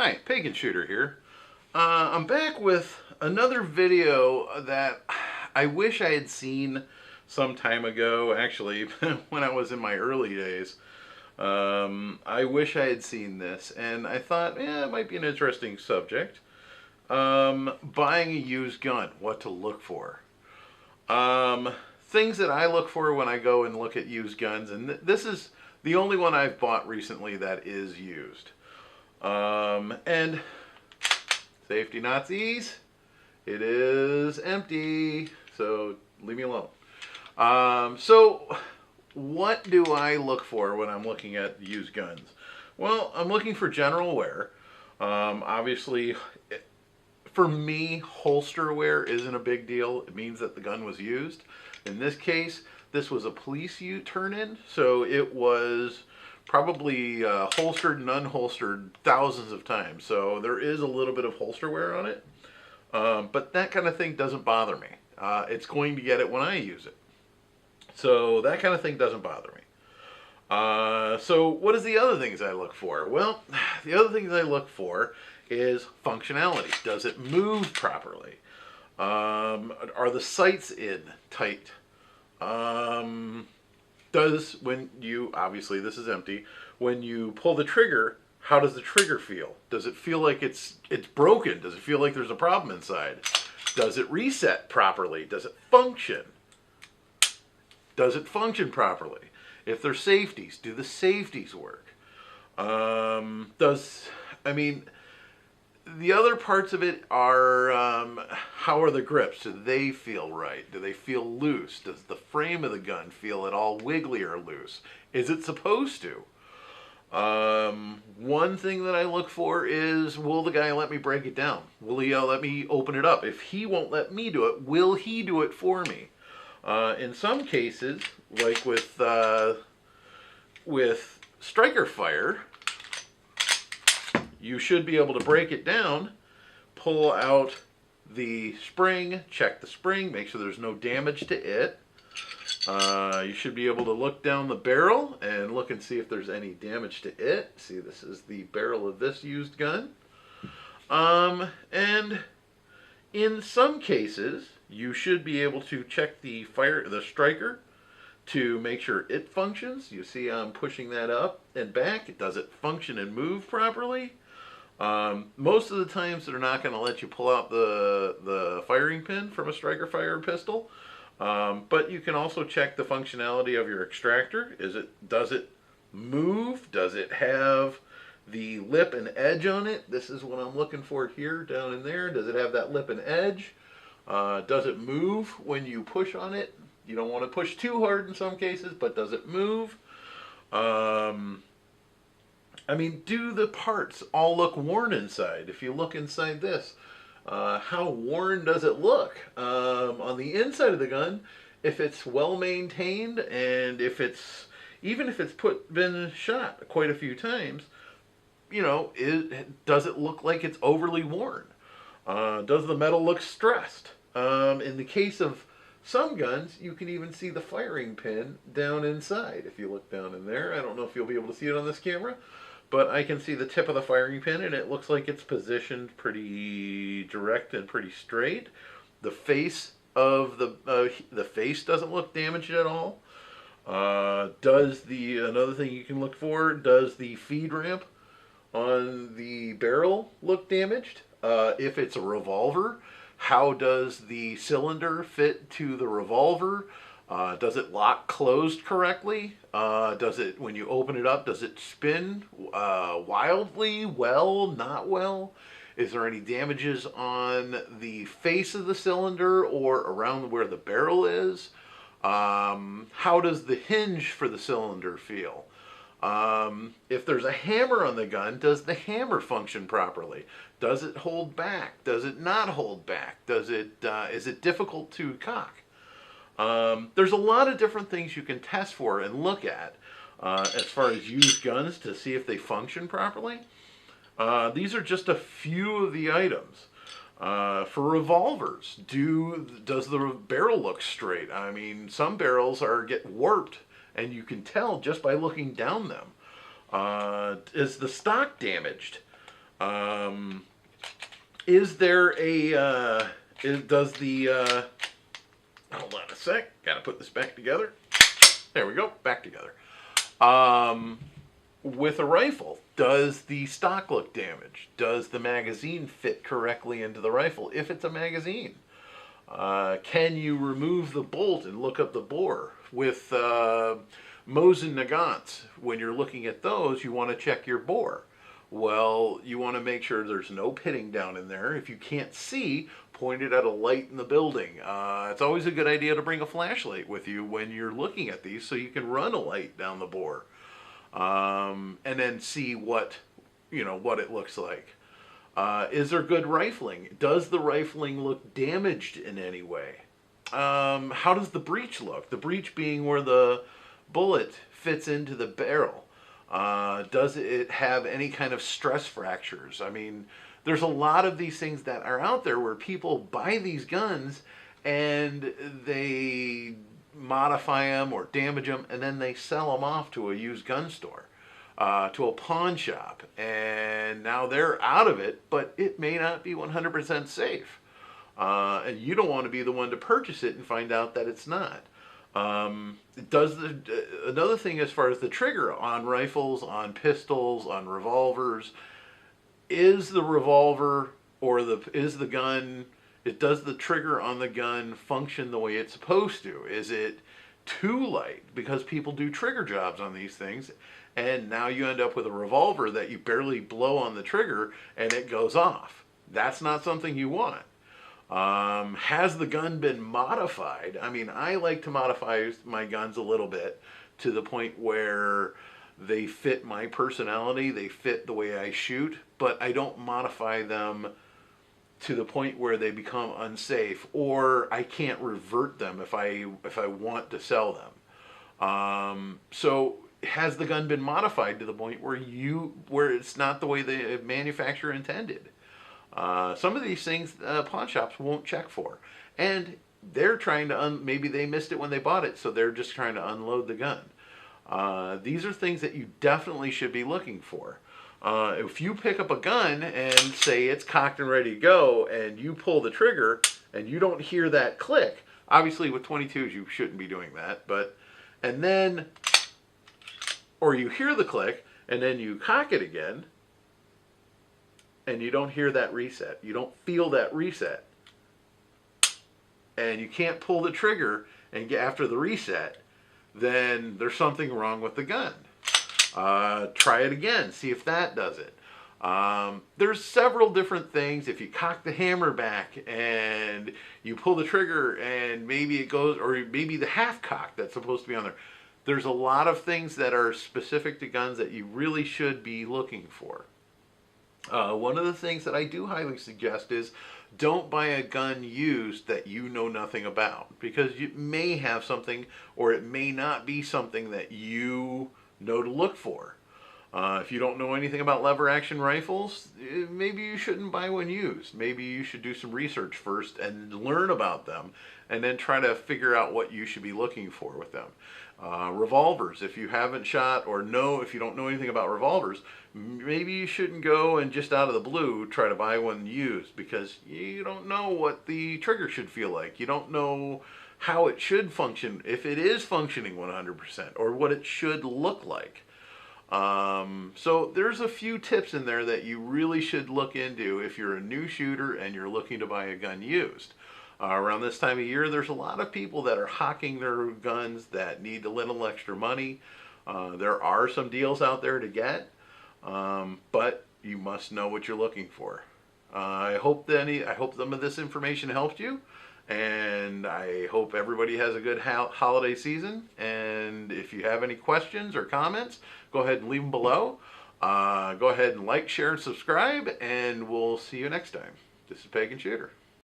Hi, Pagan Shooter here. I'm back with another video that I wish I had seen some time ago, actually, when I was in my early days. I wish I had seen this, and I thought, it might be an interesting subject. Buying a used gun, what to look for. Um, Things that I look for when I go and look at used guns, and this is the only one I've bought recently that is used. And safety Nazis, it is empty, so leave me alone. So what do I look for when I'm looking at used guns? Well, I'm looking for general wear. Obviously, for me, holster wear isn't a big deal. It means that the gun was used. In this case, this was a police turn-in, so it was probably holstered and unholstered thousands of times. So there is a little bit of holster wear on it, but that kind of thing doesn't bother me. It's going to get it when I use it. So that kind of thing doesn't bother me. So what is the other things I look for? Well, the other things I look for is functionality. Does it move properly? Are the sights in tight? When you, obviously this is empty, when you pull the trigger, how does the trigger feel? Does it feel like it's broken? Does it feel like there's a problem inside? Does it reset properly? Does it function? Does it function properly? If there's safeties, do the safeties work? The other parts of it are, how are the grips? Do they feel right? Do they feel loose? Does the frame of the gun feel at all wiggly or loose? Is it supposed to? One thing that I look for is, will the guy let me break it down? Will he let me open it up? If he won't let me do it, will he do it for me? In some cases, like with striker fire, you should be able to break it down, pull out the spring, check the spring, make sure there's no damage to it. You should be able to look down the barrel and look and see if there's any damage to it. See, this is the barrel of this used gun. And in some cases, you should be able to check the striker to make sure it functions. You see I'm pushing that up and back. Does it function and move properly? Most of the times they're not going to let you pull out the firing pin from a striker fire pistol. But you can also check the functionality of your extractor. Does it move? Does it have the lip and edge on it? This is what I'm looking for here, down in there. Does it have that lip and edge? Does it move when you push on it? You don't want to push too hard in some cases, but does it move? Do the parts all look worn inside? If you look inside this, how worn does it look? On the inside of the gun, if it's well maintained and even if it's been shot quite a few times, does it look like it's overly worn? Does the metal look stressed? In the case of some guns, you can even see the firing pin down inside. If you look down in there, I don't know if you'll be able to see it on this camera, but I can see the tip of the firing pin, and it looks like it's positioned pretty direct and pretty straight. The face of the face doesn't look damaged at all. Another thing you can look for, does the feed ramp on the barrel look damaged? If it's a revolver, how does the cylinder fit to the revolver? Does it lock closed correctly? When you open it up, does it spin wildly, well, not well? Is there any damages on the face of the cylinder or around where the barrel is? How does the hinge for the cylinder feel? If there's a hammer on the gun, does the hammer function properly? Does it hold back? Does it not hold back? Is it difficult to cock? There's a lot of different things you can test for and look at as far as used guns to see if they function properly. These are just a few of the items. For revolvers, does the barrel look straight? Some barrels get warped, and you can tell just by looking down them. Is the stock damaged? Um, is there a, does the, hold on a sec, gotta put this back together. There we go, back together. With a rifle, does the stock look damaged? Does the magazine fit correctly into the rifle if it's a magazine? Can you remove the bolt and look up the bore? With Mosin Nagants, when you're looking at those, you want to check your bore. Well, you want to make sure there's no pitting down in there. If you can't see, point it at a light in the building. It's always a good idea to bring a flashlight with you when you're looking at these so you can run a light down the bore. And then see what it looks like. Is there good rifling? Does the rifling look damaged in any way? How does the breech look? The breech being where the bullet fits into the barrel. Does it have any kind of stress fractures? I mean, there's a lot of these things that are out there where people buy these guns and they modify them or damage them, and then they sell them off to a used gun store, to a pawn shop, and now they're out of it, but it may not be 100% safe. And you don't want to be the one to purchase it and find out that it's not. Another thing as far as the trigger on rifles, on pistols, on revolvers, is the revolver or is the gun, does the trigger on the gun function the way it's supposed to? Is it too light? Because people do trigger jobs on these things, and now you end up with a revolver that you barely blow on the trigger and it goes off. That's not something you want. Has the gun been modified? I mean, I like to modify my guns a little bit to the point where they fit my personality, they fit the way I shoot, but I don't modify them to the point where they become unsafe, or I can't revert them if I want to sell them. So has the gun been modified to the point where it's not the way the manufacturer intended? Some of these things pawn shops won't check for, and they're trying to maybe they missed it when they bought it, so they're just trying to unload the gun. These are things that you definitely should be looking for. If you pick up a gun and say it's cocked and ready to go, and you pull the trigger and you don't hear that click, obviously with 22s you shouldn't be doing that, or you hear the click and then you cock it again and you don't hear that reset, you don't feel that reset, and you can't pull the trigger and get after the reset, then there's something wrong with the gun. Try it again, see if that does it. There's several different things. If you cock the hammer back and you pull the trigger and maybe it goes, or maybe the half cock that's supposed to be on there. There's a lot of things that are specific to guns that you really should be looking for. One of the things that I do highly suggest is don't buy a gun used that you know nothing about, because you may have something or it may not be something that you know to look for. If you don't know anything about lever action rifles, maybe you shouldn't buy one used. Maybe you should do some research first and learn about them, and then try to figure out what you should be looking for with them. Revolvers, if you haven't shot or if you don't know anything about revolvers, maybe you shouldn't go and just out of the blue try to buy one used, because you don't know what the trigger should feel like. You don't know how it should function, if it is functioning 100%, or what it should look like. So there's a few tips in there that you really should look into if you're a new shooter and you're looking to buy a gun used. Around this time of year, there's a lot of people that are hawking their guns that need a little extra money. There are some deals out there to get, but you must know what you're looking for. I hope some of this information helped you, and I hope everybody has a good holiday season. And if you have any questions or comments, go ahead and leave them below. Go ahead and like, share, and subscribe, and we'll see you next time. This is Pagan Shooter.